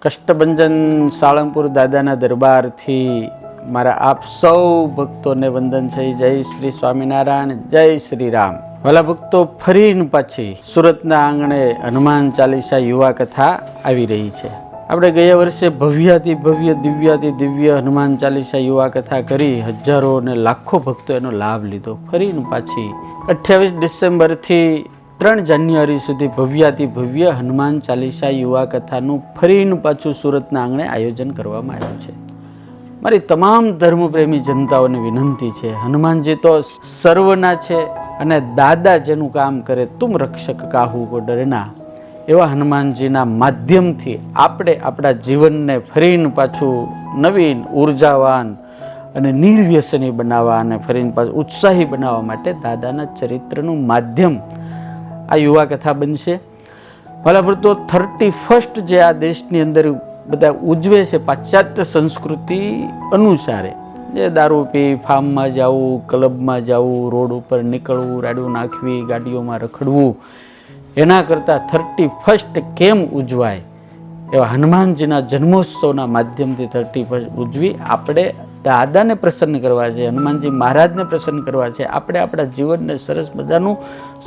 કષ્ટભંજન સાળંગપુર દાદાના દરબારથી મારા આપ સૌ ભક્તોને વંદન છે. જય શ્રી સ્વામિનારાયણ, જય શ્રી રામ. વાલા ભક્તો, ફરીને પાછી સુરતના આંગણે હનુમાન ચાલીસા યુવા કથા આવી રહી છે. આપણે ગયા વર્ષે ભવ્યાતિ ભવ્ય દિવ્યાતિ દિવ્ય હનુમાન ચાલીસા યુવા કથા કરી હજારો અને લાખો ભક્તો એનો લાભ લીધો. ફરીને પાછી 28 ડિસેમ્બરથી 3 જાન્યુઆરી સુધી ભવ્યાતિ ભવ્ય હનુમાન ચાલીસા યુવા કથાનું ફરીને પાછું સુરતના આંગણે આયોજન કરવામાં આવ્યું છે. મારી તમામ ધર્મપ્રેમી જનતાઓને વિનંતી છે, હનુમાનજી તો સર્વના છે અને દાદા જેનું કામ કરે તુમ રક્ષક કાહુ કો ડરના, એવા હનુમાનજીના માધ્યમથી આપણે આપણા જીવનને ફરીને પાછું નવીન ઉર્જાવાન અને નિર્વ્યસની બનાવવા અને ફરીને પાછું ઉત્સાહી બનાવવા માટે દાદાના ચરિત્રનું માધ્યમ આ યુવા કથા બનશે. ભલા ભરતો 31 જે આ દેશની અંદર બધા ઉજવે છે પાશ્ચાત્ય સંસ્કૃતિ અનુસારે, જે દારૂ પી ફાર્મમાં જવું, ક્લબમાં જવું, રોડ ઉપર નીકળવું, રાડું નાખવી, ગાડીઓમાં રખડવું, એના કરતાં 31 કેમ ઉજવાય એવા હનુમાનજીના જન્મોત્સવના માધ્યમથી 31 ઉજવી આપણે દાદાને પ્રસન્ન કરવા છે, હનુમાનજી મહારાજને પ્રસન્ન કરવા છે. આપણે આપણા જીવનને સરસ મજાનું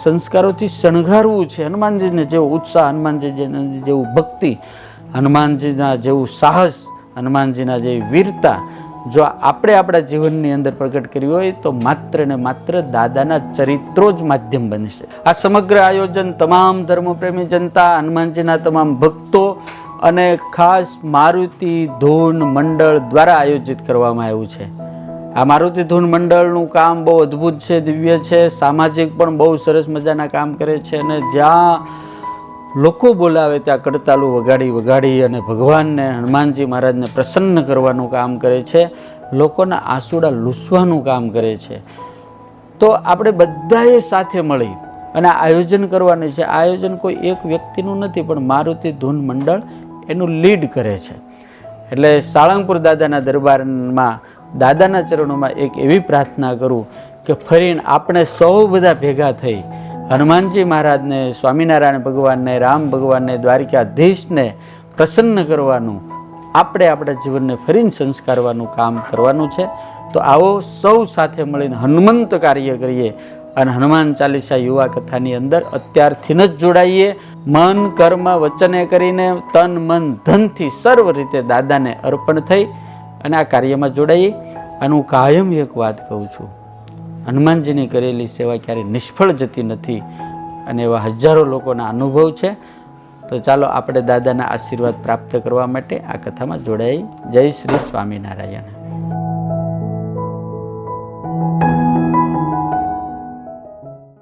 સંસ્કારોથી શણગારવું છે. હનુમાનજીને જેવો ઉત્સાહ, હનુમાનજી જેવું ભક્તિ, હનુમાનજીના જેવું સાહસ, હનુમાનજીના જેવી વીરતા જો આપણે આપણા જીવનની અંદર પ્રગટ કરવી હોય તો માત્ર ને માત્ર દાદાના ચરિત્રો જ માધ્યમ બનશે. આ સમગ્ર આયોજન તમામ ધર્મપ્રેમી જનતા, હનુમાનજીના તમામ ભક્તો અને ખાસ મારુતિ ધૂન મંડળ દ્વારા આયોજિત કરવામાં આવ્યું છે. આ મારુતિ ધૂન મંડળનું કામ બહુ અદ્ભુત છે, દિવ્ય છે, સામાજિક પણ બહુ સરસ મજાના કામ કરે છે અને જ્યાં લોકો બોલાવે ત્યાં કડતાલું વગાડી અને ભગવાનને, હનુમાનજી મહારાજને પ્રસન્ન કરવાનું કામ કરે છે, લોકોના આંસુડા લૂસવાનું કામ કરે છે. તો આપણે બધાએ સાથે મળી અને આયોજન કરવાનું છે. આ આયોજન કોઈ એક વ્યક્તિનું નથી, પણ મારુતિ ધૂન મંડળ એનું લીડ કરે છે. એટલે સાળંગપુર દાદાના દરબારમાં દાદાના ચરણોમાં એક એવી પ્રાર્થના કરું કે ફરીને આપણે સૌ બધા ભેગા થઈ હનુમાનજી મહારાજને, સ્વામિનારાયણ ભગવાનને, રામ ભગવાનને, દ્વારિકાધીશને પ્રસન્ન કરવાનું, આપણે આપણા જીવનને ફરીને સંસ્કારવાનું કામ કરવાનું છે. તો આવો સૌ સાથે મળીને હનુમંત કાર્ય કરીએ અને હનુમાન ચાલીસા યુવા કથાની અંદર અત્યારથી જ જોડાઈએ. મન, કર્મ, વચને કરીને તન, મન, ધનથી સર્વ રીતે દાદાને અર્પણ થઈ અને આ કાર્યમાં જોડાઈએ. અને હું કાયમ એક વાત કહું છું, હનુમાનજીની કરેલી સેવા ક્યારેય નિષ્ફળ જતી નથી અને એવા હજારો લોકોના અનુભવ છે. તો ચાલો આપણે દાદાના આશીર્વાદ પ્રાપ્ત કરવા માટે આ કથામાં જોડાઈ. જય શ્રી સ્વામિનારાયણ.